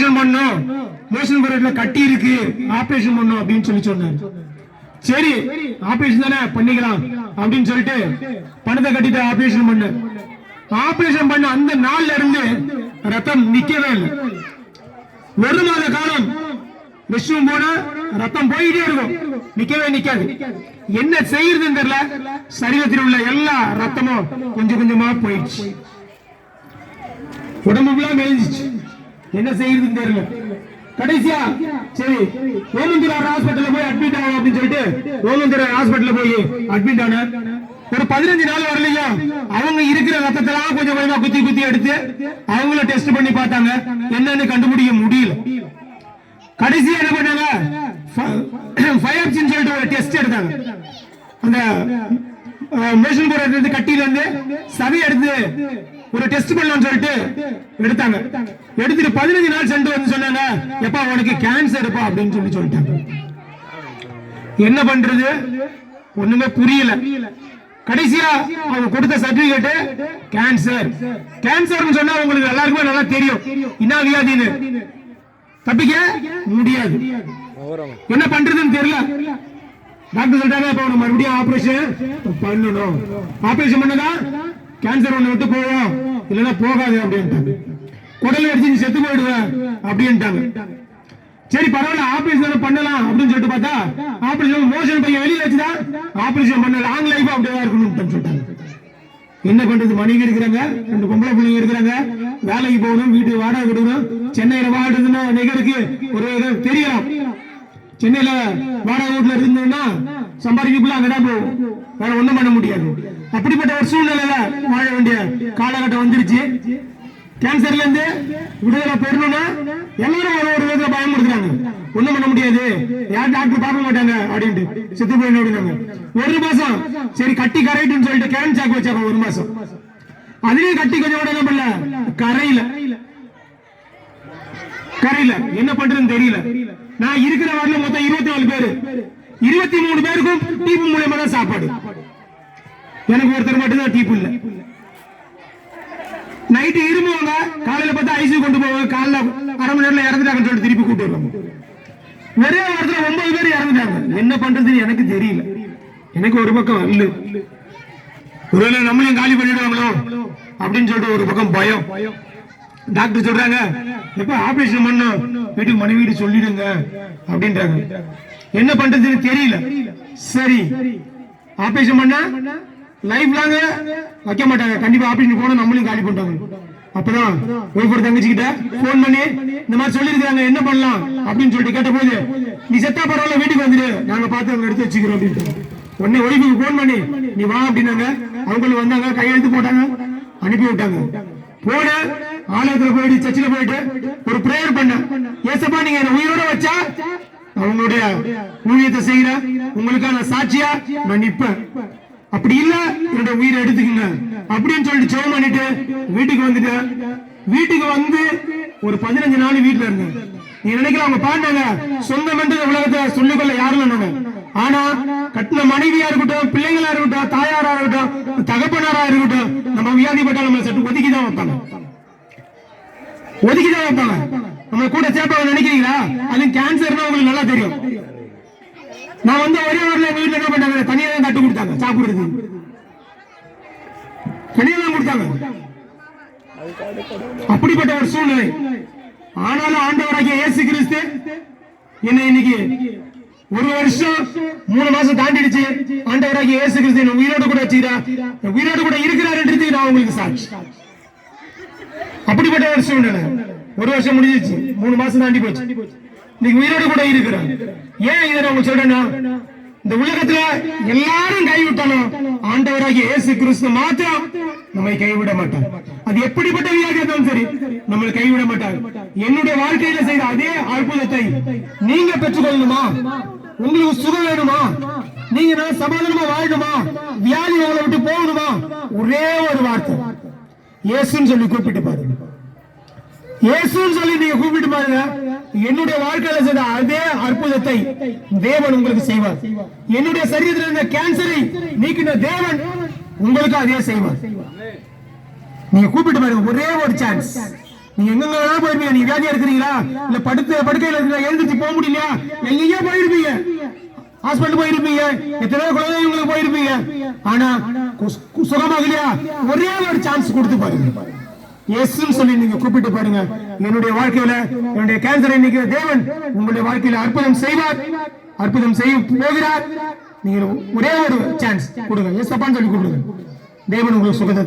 Operation பண்ணும், motion போறதுல கட்டி இருக்கு, ஆபரேஷன் பண்ணும் அப்படின்னு சொன்னாரு. சரி ஆபரேஷன் தானே பண்ணிக்கலாம் அப்படின்னு சொல்லிட்டு பணத்தை கட்டிட்டு ஆபரேஷன் பண்ண. ஆபரேஷன் பண்ண அந்த நாள்ல இருந்து ரத்தம் நிக்கவே இல்லை. 1 மாத காலம் ரெஸ்ட்ரூம் போனா ரத்தம் போயிட்டே இருக்கும், நிக்கவே நிக்காது. என்ன செய்யறதுன்னு தெரியல. சரீரத்தில் உள்ள எல்லா ரத்தமும் கொஞ்சம் கொஞ்சமா போயிடுச்சு, உடம்பு ஃபுல்லா மெலிஞ்சிச்சு. என்ன செய்யறதுன்னு தெரியல. கடைசியா சரி ஓமந்தூரார் ஹாஸ்பிட்டல்ல போய் அட்மிட் ஆகும் அப்படின்னு சொல்லிட்டு ஓமந்தூரார் ஹாஸ்பிட்டல்ல போய் அட்மிட் ஆன. ஒரு 15 நாள் வரலையா அவங்க இருக்கிற ரத்தத்தெல்லாம் கொஞ்சம் கொஞ்சமா குத்தி குத்தி எடுத்து அவங்கள டெஸ்ட் பண்ணி பார்த்தாங்க, என்னன்னு கண்டுபிடிக்க முடியல. கடைசியா என்ன பண்ணாங்க, பயாப்சின்னு சொல்லிட்டு ஒரு டெஸ்ட் எடுத்தாங்க. அந்த மோஷன் போறது கட்டில இருந்து சதை எடுத்து ஒரு டெஸ்ட் பண்ணலாம்னு சொல்லிட்டு எடுத்தாங்க. எடுத்துட்டு 15 நாள் சென்று வந்து சொன்னாங்க, எப்பா உனக்கு கேன்சர் இருப்பா அப்படின்னு சொல்லிட்டாங்க. என்ன பண்றது ஒண்ணுமே புரியல. கடைசியா அவங்க கொடுத்த சர்டிபிகேட் கேன்சர். கேன்சர் சொன்னா உங்களுக்கு எல்லாருக்குமே நல்லா தெரியும் என்ன வியாதின்னு, தப்பிக்க முடியாது. என்ன பண்றதுன்னு தெரியல. டாக்டர் சொல்றாங்க இப்ப உனக்கு மறுபடியும் ஆபரேஷன் பண்ணணும், ஆபரேஷன் பண்ணதான் கேன்சர் ஒண்ணு விட்டு போவோம், இல்லைன்னா போகாது அப்படின்ட்டாங்க. குடல் அடிச்சு நீ செத்து போயிடுவ அப்படின்ட்டாங்க. சரி பரவாயில்ல ஆபரேஷன் பண்ணலாம் அப்படின்னு சொல்லிட்டு பார்த்தா ஆபரேஷன் மோஷன் பையன் வெளியில வச்சுதான் ஆபரேஷன் பண்ண லாங் லைஃப் அப்படியே இருக்கணும்னு சொல்லிட்டாங்க. என்ன பண்றது, மனைவி இருக்கிறாங்க, 2 பொம்பளை பிள்ளைங்க இருக்கிறாங்க, வேலைக்கு போகணும், வீட்டு வாடகை கொடுக்கணும். சென்னையில வாடுறதுன்னா நிகருக்கு ஒரு தெரியலாம். சென்னையில வாடகை வீட்டுல இருந்தோம்னா சம்பாதிக்கக்குள்ள அங்கதான் போகும், வேற ஒண்ணும் பண்ண முடியாது. அப்படிப்பட்ட ஒரு சூழ்நிலையில வாழ வேண்டிய காலகட்டம் வந்துருச்சு. கேன்சர்ல இருந்து விடுதலை பெறணும்னா எல்லாரும் ஒரு விதத்துல பயமுறுத்துறாங்க, ஒண்ணும் பண்ண முடியாது, யார் டாக்டர் பார்க்க மாட்டாங்க அப்படின்ட்டு செத்து போயிடுறாங்க. 1 மாசம் சரி கட்டி கரைட்டுன்னு சொல்லிட்டு கேன் சாக்கு வச்சாங்க 1 மாசம். அதுலயும் கட்டி கொஞ்சம் கூட என்ன பண்ணல, கரையில என்ன பண்றதுன்னு தெரியல. நான் இருக்கிற வார்டுல மொத்தம் 24 பேரு, 23 பேருக்கும் டீப்பு மூலமா தான் சாப்பாடு. எனக்கு ஒருத்தர் மட்டும் தான் டீப்பு இல்ல. நைட்டு இருமுவாங்க, காலையில பார்த்தா ஐசியூ கொண்டு போவாங்க, காலைல அரை மணி நேரத்துல இறந்துட்டாங்கன்னு சொல்லிட்டு திருப்பி கூட்டு வருவாங்க. ஒரே வாரத்துல 9 பேர் இறந்துட்டாங்க. என்ன பண்றதுன்னு எனக்கு தெரியல. எனக்கு ஒரு பக்கம் அல்லு, ஒருவேளை நம்மளையும் காலி பண்ணிடுவாங்களோ அப்படின்னு சொல்லிட்டு ஒரு பக்கம் பயம். டாக்டர் சொல்றாங்க எப்ப ஆபரேஷன் பண்ணும் வீட்டுக்கு மனைவி சொல்லிடுங்க அப்படின்றாங்க. என்ன பண்றதுன்னு தெரியல. சரி ஆபரேஷன் பண்ணா லைஃப் லாங்க வைக்க மாட்டாங்க, கண்டிப்பா ஆபரேஷன் போனா நம்மளையும் காலி பண்ணிட்டாங்க. அப்பதான் ஒய்ஃபோட தங்கச்சிக்கிட்ட போன் பண்ணி இந்த மாதிரி சொல்லிருக்காங்க, என்ன பண்ணலாம் அப்படின்னு சொல்லிட்டு கேட்ட போது நீ செத்தா பரவாயில்ல வீட்டுக்கு வந்துடு, நாங்க பார்த்து அவங்க எடுத்து வச்சுக்கிறோம் அப்படின்ட்டு. உடனே ஒய்ஃபுக்கு போன் பண்ணி நீ வா அப்படின்னாங்க. அவங்களும் வந்தாங்க, கையெழுத்து போட்டாங்க, அனுப்பி விட்டாங்க. போன ஆலயத்துல போயிட்டு சர்ச்சில் போயிட்டு ஒரு பிரேயர் பண்ண, ஏசப்பா நீங்க என்ன உயிரோட வச்சா அவங்களுடைய ஊழியத்தை செய்யற உங்களுக்கான சாட்சியா நான் நிப்பேன், அப்படி இல்ல என்னோட உயிரை எடுத்துக்கங்க அப்படின்னு சொல்லிட்டு ஜெபம் பண்ணிட்டு வீட்டுக்கு வந்துட்டேன். வீட்டுக்கு வந்து ஒரு 15 நாள் வீட்டுல இருந்தேன். நீ நினைக்கலாம் அவங்க பாண்டாங்க சொந்தம் என்று உலகத்தை சொல்லிக்கொள்ள யாரும் இல்லைங்க. ஆனா கட்டின மனைவியா இருக்கட்டும், பிள்ளைங்களா இருக்கட்டும், தாயாரா இருக்கட்டும், தகப்பனாரா இருக்கட்டும், நம்ம வியாதிப்பட்டால் நம்ம சற்று ஒதுக்கிதான் வைப்பாங்க. நம்ம கூட சேர்ப்பாங்க நினைக்கிறீங்களா? அது கேன்சர்னா உங்களுக்கு நல்லா தெரியும். நான் வந்து ஒரே ஊர்ல எங்க வீட்டுல என்ன பண்ணாங்க, தனியா தான் கட்டு கொடுத்தாங்க, சாப்பிடுறது தனியா தான் கொடுத்தாங்க. அப்படிப்பட்ட ஒரு சூழ்நிலை. ஆனாலும் ஆண்டவராகிய இயேசு கிறிஸ்து என்ன இன்னைக்கு 1 வருஷம் 3 மாசம் தாண்டிடுச்சு. ஆண்டவராகிய இயேசு கிறிஸ்து என்ன உயிரோடு கூட வச்சுக்கிறார், உயிரோடு கூட இருக்கிறார் நான் உங்களுக்கு சாட்சி. அப்படிப்பட்ட ஒரு சூழ்நிலை. 1 வருஷம் முடிஞ்சிச்சு, 3 மாசம் தாண்டி போச்சு, இன்னைக்கு உயிரோடு கூட இருக்கிறார். ஏன் இதை நான் உங்களுக்கு சொல்றேன்னா, இந்த உலகத்துல எல்லாரும் கைவிட்டாலும் ஆண்டவராகிய இயேசு கிறிஸ்து மாத்திரம் நம்மை கைவிட மாட்டார். அது எப்படிப்பட்ட வியாதியா இருந்தாலும் சரி நம்மளை கைவிட மாட்டார். என்னுடைய வாழ்க்கையில செய்த அதே அற்புதத்தை நீங்க பெற்றுக்கொள்ளணுமா? உங்களுக்கு சுகம் வேணுமா? நீங்க நான் சமாதானமா வாழணுமா? வியாதி உங்களை விட்டு போகணுமா? ஒரே ஒரு வார்த்தை இயேசுன்னு சொல்லி கூப்பிட்டு பாருங்க. இயேசுன்னு சொல்லி நீங்க கூப்பிட்டு பாருங்க. என்னுடைய வாழ்க்கையில செய்த அதே அற்புதத்தை தேவன் உங்களுக்கு செய்வார். என்னுடைய சரீரத்தில் இருந்த கேன்சரை நீக்கின தேவன் உங்களுக்கு அதே செய்வார். நீங்க கூப்பிட்டு பாருங்க. ஒரே ஒரு சான்ஸ், நீங்க எங்க போயிருப்பீங்க. நீங்க வியாதியா இருக்கிறீங்களா, இல்ல படுக்கையில இருக்கிற, எழுந்திருச்சு போக முடியலையா, எங்கேயோ போயிருப்பீங்க. ஹாஸ்பிட்டல் போயிருப்பீங்க, எத்தனையோ குழந்தைங்களுக்கு போயிருப்பீங்க. ஆனா சுகமாகலையா, ஒரே ஒரு சான்ஸ் கொடுத்து பாருங்க. இயேசுன்னு சொல்லி நீங்க கூப்பிட்டு பாருங்க. என்னுடைய வாழ்க்கையில என்னுடைய கேன்சரை இன்னைக்கு தேவன் உங்களுடைய வாழ்க்கையில அற்புதம் செய்வார், அற்புதம் செய்ய போகிறார். நீங்க ஒரே ஒரு சான்ஸ் கொடுங்க, ஏசப்பான்னு சொல்லி கூப்பிடுங்க. தேவன் உங்களுக்கு சுகத்தை